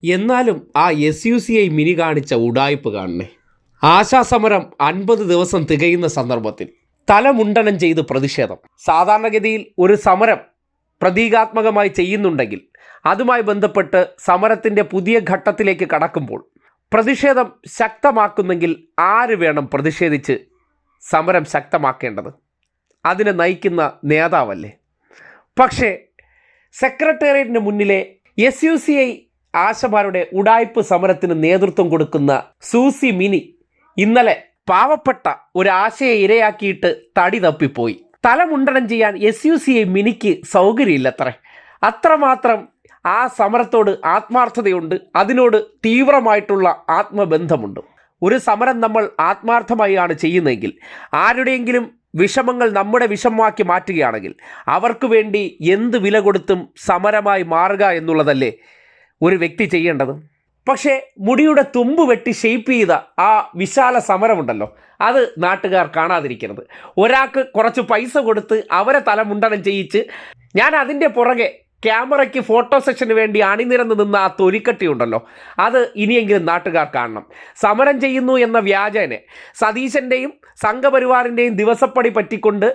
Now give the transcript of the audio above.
എന്നാലും ആ SUCI mini കാണിച്ച ഉഡായിപ്പ് കാണണേ. ആശാസമരം 50 ദിവസം തികയുന്ന സന്ദർഭത്തിൽ തലമുണ്ടനം ചെയ്ത് പ്രതിഷേധം. സാധാരണഗതിയിൽ ഒരു സമരം പ്രതീകാത്മകമായി ചെയ്യുന്നുണ്ടെങ്കിൽ അതുമായി ബന്ധപ്പെട്ട് സമരത്തിൻ്റെ പുതിയ ഘട്ടത്തിലേക്ക് കടക്കുമ്പോൾ പ്രതിഷേധം ശക്തമാക്കുന്നെങ്കിൽ ആര് വേണം പ്രതിഷേധിച്ച് സമരം ശക്തമാക്കേണ്ടത്? അതിനെ നയിക്കുന്ന നേതാവല്ലേ? പക്ഷേ സെക്രട്ടേറിയറ്റിന് മുന്നിലെ SUCI ആശമാരുടെ ഉഡായിപ്പ് സമരത്തിന് നേതൃത്വം കൊടുക്കുന്ന സൂസി മിനി ഇന്നലെ പാവപ്പെട്ട ഒരു ആശയെ ഇരയാക്കിയിട്ട് തടി തപ്പിപ്പോയി. തലമുണ്ടനം ചെയ്യാൻ SUCI മിനിക്ക് സൗകര്യമില്ലത്രേ. അത്രമാത്രം ആ സമരത്തോട് ആത്മാർത്ഥതയുണ്ട്, അതിനോട് തീവ്രമായിട്ടുള്ള ആത്മബന്ധമുണ്ട്. ഒരു സമരം നമ്മൾ ആത്മാർത്ഥമായാണ് ചെയ്യുന്നതെങ്കിൽ, ആരുടെയെങ്കിലും വിഷമങ്ങൾ നമ്മുടെ വിഷമമാക്കി മാറ്റുകയാണെങ്കിൽ അവർക്ക് വേണ്ടി എന്ത് വില കൊടുത്തും സമരമായി മാറുക എന്നുള്ളതല്ലേ ഒരു വ്യക്തി ചെയ്യേണ്ടത്. പക്ഷേ മുടിയുടെ തുമ്പ് വെട്ടി ഷെയ്പ്പ് ചെയ്ത ആ വിശാല സമരമുണ്ടല്ലോ, അത് നാട്ടുകാർ കാണാതിരിക്കരുത്. ഒരാൾക്ക് കുറച്ച് പൈസ കൊടുത്ത് അവരെ തലമുണ്ടനം ചെയ്യിച്ച് ഞാൻ അതിൻ്റെ പുറകെ ക്യാമറയ്ക്ക് ഫോട്ടോ സെഷന് വേണ്ടി അണിനിരന്ന് നിന്ന ആ തൊലിക്കട്ടി ഉണ്ടല്ലോ, അത് ഇനിയെങ്കിലും നാട്ടുകാർ കാണണം. സമരം ചെയ്യുന്നു എന്ന വ്യാജേനെ സതീശൻ്റെയും സംഘപരിവാറിൻ്റെയും ദിവസപ്പടി പറ്റിക്കൊണ്ട്